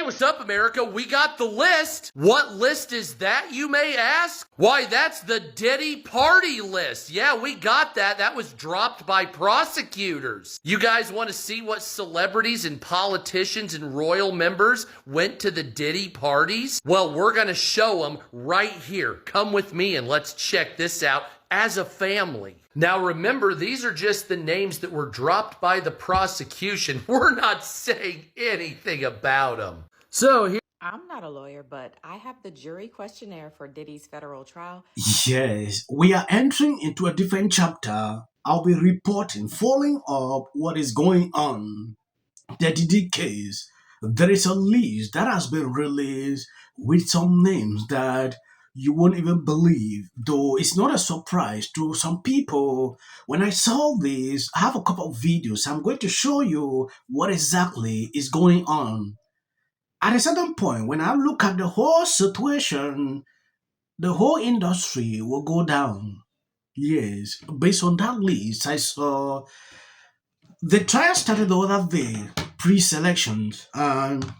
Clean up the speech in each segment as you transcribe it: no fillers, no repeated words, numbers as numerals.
What's up, America? We got the list. What list is that, you may ask? Why, that's the Diddy party list. Yeah, we got that. That was dropped by prosecutors. You guys want to see what celebrities and politicians and royal members went to the Diddy parties? Well, we're going to show them right here. Come with me and let's check this out as a family. Now remember, these are just the names that were dropped by the prosecution. We're not saying anything about them. So here. I'm not a lawyer, but I have the jury questionnaire for Diddy's federal trial. Yes, we are entering into a different chapter. I'll be reporting, following up what is going on. The Diddy case. There is a list that has been released with some names that you won't even believe, though it's not a surprise to some people. When I saw this, I have a couple of videos. I'm going to show you what exactly is going on. At a certain point, when I look at the whole situation, the whole industry will go down. Yes, based on that list, I saw the trial started the other day, pre-selections, and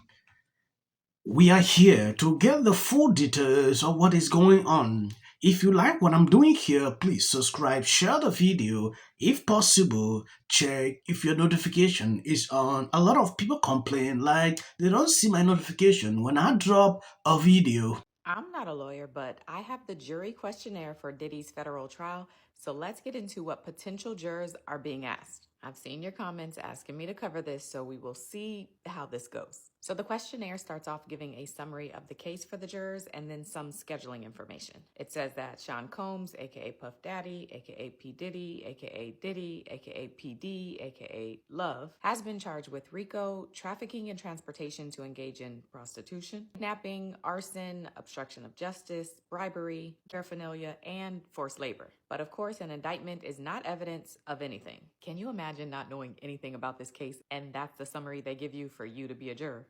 we are here to get the full details of what is going on. If you like what I'm doing here, please subscribe, share the video. If possible, check if your notification is on. A lot of people complain like they don't see my notification when I drop a video. I'm not a lawyer, but I have the jury questionnaire for Diddy's federal trial. So let's get into what potential jurors are being asked. I've seen your comments asking me to cover this, so we will see how this goes. So the questionnaire starts off giving a summary of the case for the jurors and then some scheduling information. It says that Sean Combs, aka Puff Daddy, aka P. Diddy, aka Diddy, aka PD, aka Love, has been charged with RICO, trafficking and transportation to engage in prostitution, kidnapping, arson, obstruction of justice, bribery, paraphernalia, and forced labor. But of course, an indictment is not evidence of anything. Can you imagine not knowing anything about this case and that's the summary they give you for you to be a juror?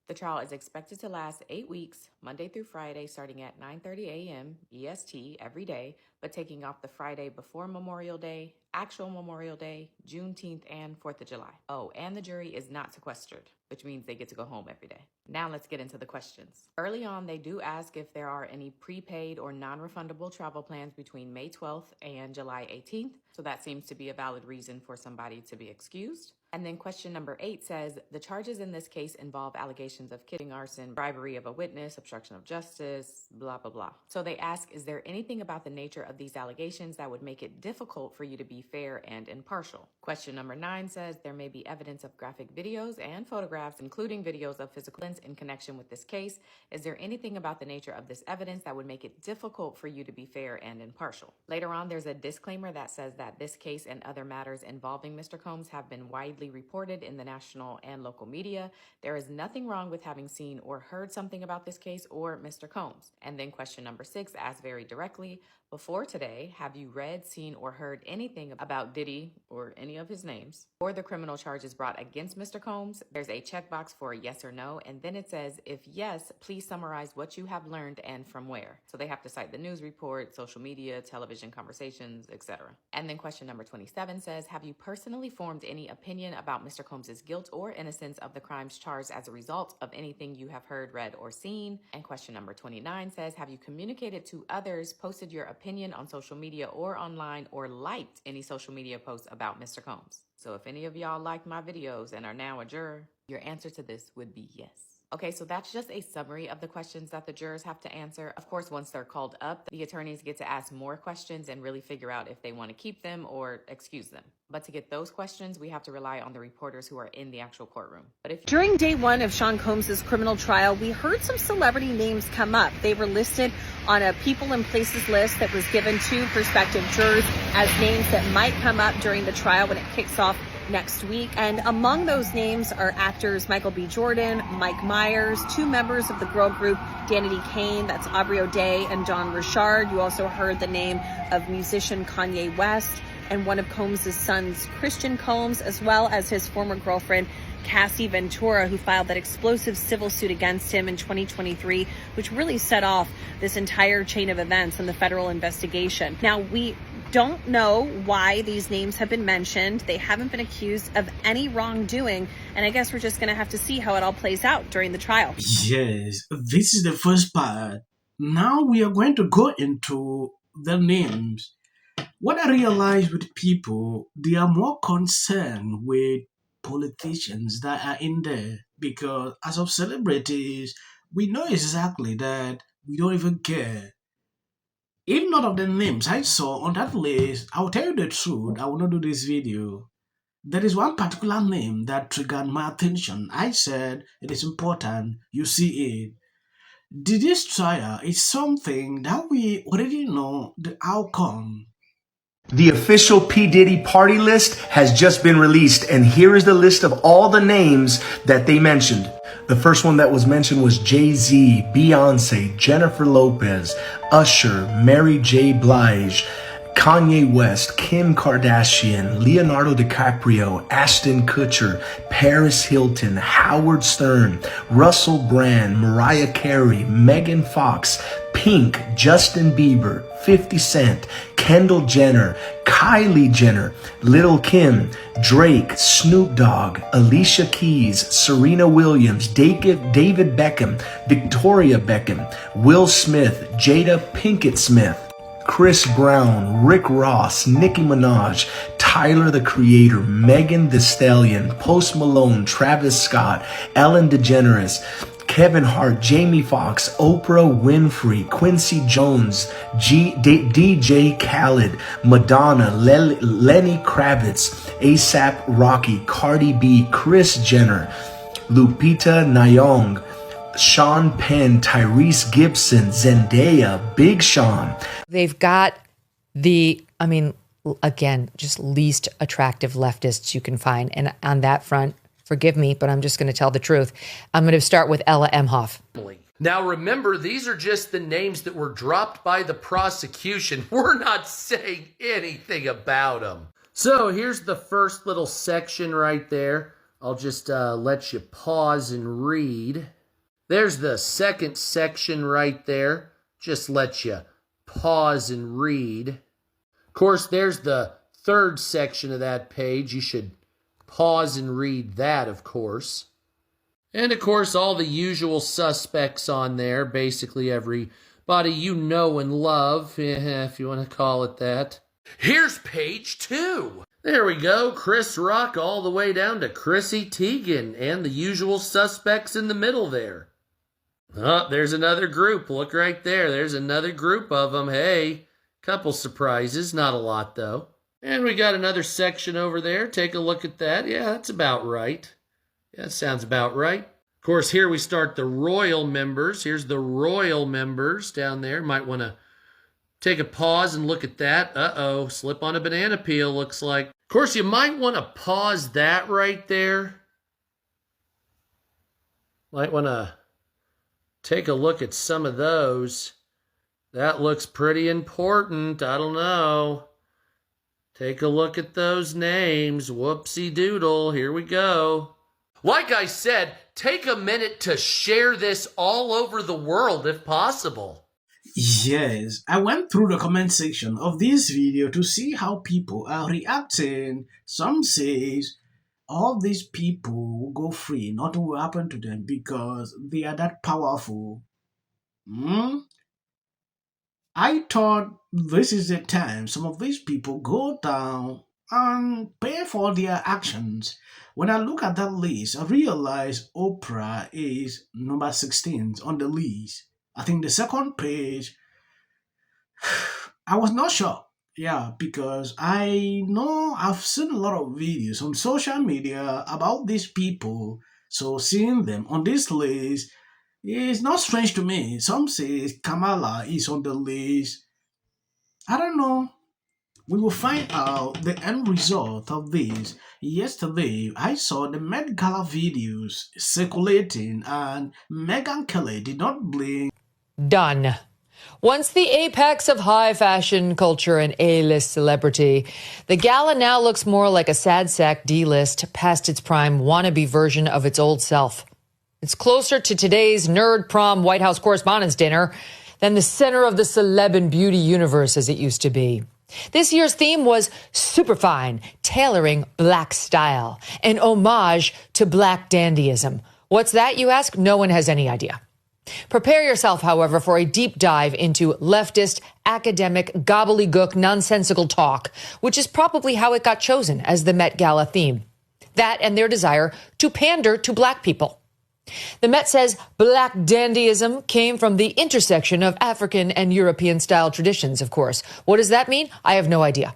The trial is expected to last 8 weeks, Monday through Friday, starting at 9:30 a.m. EST every day, but taking off the Friday before Memorial Day, actual Memorial Day, Juneteenth, and 4th of July. Oh, and the jury is not sequestered, which means they get to go home every day. Now let's get into the questions. Early on, they do ask if there are any prepaid or non-refundable travel plans between May 12th and July 18th. So that seems to be a valid reason for somebody to be excused. And then question number 8 says, the charges in this case involve allegations of kidnapping, arson, bribery of a witness, obstruction of justice, blah, blah, blah. So they ask, is there anything about the nature of these allegations that would make it difficult for you to be fair and impartial? Question number 9 says, there may be evidence of graphic videos and photographs, including videos of physical evidence in connection with this case. Is there anything about the nature of this evidence that would make it difficult for you to be fair and impartial? Later on, there's a disclaimer that says that this case and other matters involving Mr. Combs have been widely reported in the national and local media. There is nothing wrong with having seen or heard something about this case or Mr. Combs. And then question number 6 asks very directly, before today, have you read, seen, or heard anything about Diddy or any of his names or the criminal charges brought against Mr. Combs? There's a checkbox for yes or no, and then it says, if yes, please summarize what you have learned and from where. So they have to cite the news report, social media, television conversations, etc. And then question number 27 says, have you personally formed any opinion about Mr. Combs' guilt or innocence of the crimes charged as a result of anything you have heard, read, or seen? And question number 29 says, have you communicated to others, posted your opinion on social media or online, or liked any social media posts about Mr. Combs? So if any of y'all liked my videos and are now a juror, your answer to this would be yes. Okay, so that's just a summary of the questions that the jurors have to answer. Of course, once they're called up, the attorneys get to ask more questions and really figure out if they want to keep them or excuse them. But to get those questions, we have to rely on the reporters who are in the actual courtroom. But During day one of Sean Combs' criminal trial, we heard some celebrity names come up. They were listed on a people and places list that was given to prospective jurors as names that might come up during the trial when it kicks off next week. And among those names are actors Michael B. Jordan, Mike Myers, 2 members of the girl group Danity Kane, that's Aubrey O'Day and Dawn Richard. You also heard the name of musician Kanye West and one of Combs' sons, Christian Combs, as well as his former girlfriend, Cassie Ventura, who filed that explosive civil suit against him in 2023, which really set off this entire chain of events in the federal investigation. Now, we don't know why these names have been mentioned. They haven't been accused of any wrongdoing. And I guess we're just going to have to see how it all plays out during the trial. Yes, this is the first part. Now we are going to go into the names. What I realize with people, they are more concerned with politicians that are in there because as of celebrities, we know exactly that we don't even care. If not of the names I saw on that list, I'll tell you the truth, I will not do this video. There is one particular name that triggered my attention. I said it is important you see it. This trial is something that we already know the outcome. The official P. Diddy party list has just been released, and here is the list of all the names that they mentioned. The first one that was mentioned was Jay-Z, Beyonce, Jennifer Lopez, Usher, Mary J. Blige, Kanye West, Kim Kardashian, Leonardo DiCaprio, Ashton Kutcher, Paris Hilton, Howard Stern, Russell Brand, Mariah Carey, Megan Fox, Pink, Justin Bieber, 50 Cent, Kendall Jenner, Kylie Jenner, Lil' Kim, Drake, Snoop Dogg, Alicia Keys, Serena Williams, David Beckham, Victoria Beckham, Will Smith, Jada Pinkett Smith, Chris Brown, Rick Ross, Nicki Minaj, Tyler the Creator, Megan Thee Stallion, Post Malone, Travis Scott, Ellen DeGeneres, Kevin Hart, Jamie Foxx, Oprah Winfrey, Quincy Jones, DJ Khaled, Madonna, Lenny Kravitz, ASAP Rocky, Cardi B, Kris Jenner, Lupita Nyong'o, Sean Penn, Tyrese Gibson, Zendaya, Big Sean. They've got again, just least attractive leftists you can find. And on that front, forgive me, but I'm just going to tell the truth. I'm going to start with Ella Emhoff. Now remember, these are just the names that were dropped by the prosecution. We're not saying anything about them. So here's the first little section right there. I'll just let you pause and read. There's the second section right there. Just let you pause and read. Of course, there's the third section of that page. You should pause and read that, of course. And, of course, all the usual suspects on there. Basically everybody you know and love, if you want to call it that. Here's page 2. There we go. Chris Rock all the way down to Chrissy Teigen and the usual suspects in the middle there. Oh, there's another group. Look right there. There's another group of them. Hey, couple surprises. Not a lot, though. And we got another section over there. Take a look at that. Yeah, that's about right. Yeah, that sounds about right. Of course, here we start the royal members. Here's the royal members down there. Might want to take a pause and look at that. Uh-oh, slip on a banana peel, looks like. Of course, you might want to pause that right there. Might want to take a look at some of those. That looks pretty important. I don't know. Take a look at those names. Whoopsie doodle. Here we go. Like I said, take a minute to share this all over the world if possible. Yes, I went through the comment section of this video to see how people are reacting. Some says all these people will go free. Nothing will happen to them because they are that powerful. I thought this is the time some of these people go down and pay for their actions. When I look at that list, I realize Oprah is number 16 on the list. I think the second page, I was not sure. Yeah, because I know I've seen a lot of videos on social media about these people. So seeing them on this list is not strange to me. Some say Kamala is on the list. I don't know. We will find out the end result of this. Yesterday, I saw the Met Gala videos circulating and Megyn Kelly did not blink. Done. Once the apex of high fashion culture and A-list celebrity, the gala now looks more like a sad sack D-list, past its prime wannabe version of its old self. It's closer to today's nerd prom White House Correspondents' Dinner than the center of the celeb and beauty universe as it used to be. This year's theme was superfine, tailoring black style, an homage to black dandyism. What's that, you ask? No one has any idea. Prepare yourself, however, for a deep dive into leftist, academic, gobbledygook, nonsensical talk, which is probably how it got chosen as the Met Gala theme. That and their desire to pander to black people. The Met says black dandyism came from the intersection of African and European-style traditions, of course. What does that mean? I have no idea.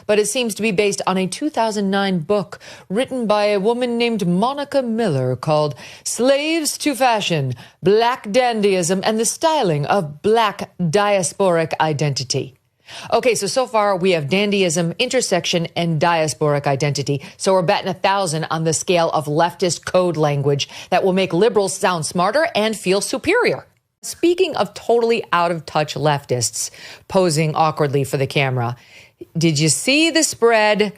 But it seems to be based on a 2009 book written by a woman named Monica Miller called Slaves to Fashion, Black Dandyism and the Styling of Black Diasporic Identity. Okay, so far we have dandyism, intersection, and diasporic identity. So we're batting 1,000 on the scale of leftist code language that will make liberals sound smarter and feel superior. Speaking of totally out-of-touch leftists posing awkwardly for the camera, did you see the spread?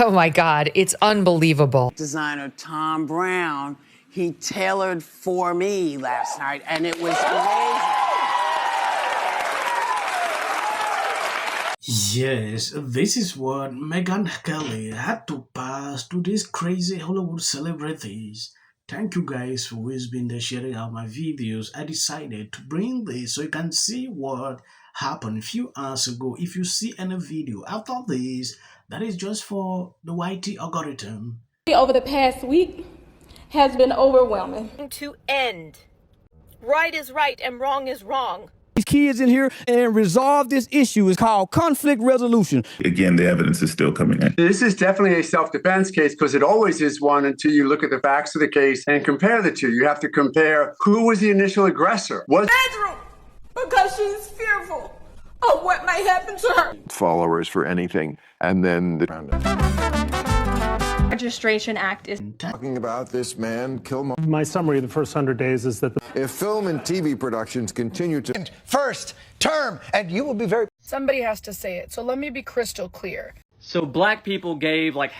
Oh my God, it's unbelievable. Designer Tom Brown, he tailored for me last night, and it was amazing. Yes, this is what Megyn Kelly had to pass to these crazy Hollywood celebrities. Thank you guys for always been there sharing out my videos. I decided to bring this so you can see what happened a few hours ago. If you see any video after this, that is just for the YT algorithm. Over the past week has been overwhelming. To end. Right is right and wrong is wrong. These kids in here and resolve this issue is called conflict resolution. Again, the evidence is still coming in. This is definitely a self-defense case because it always is one until you look at the facts of the case and compare the two. You have to compare who was the initial aggressor. Bedroom, because she's fearful of what might happen to her. Followers for anything, and then the Registration Act is talking about this man, Kilmer. My summary of the first 100 days is that if film and TV productions continue to first term, and you will be very. Somebody has to say it, so let me be crystal clear. So black people gave like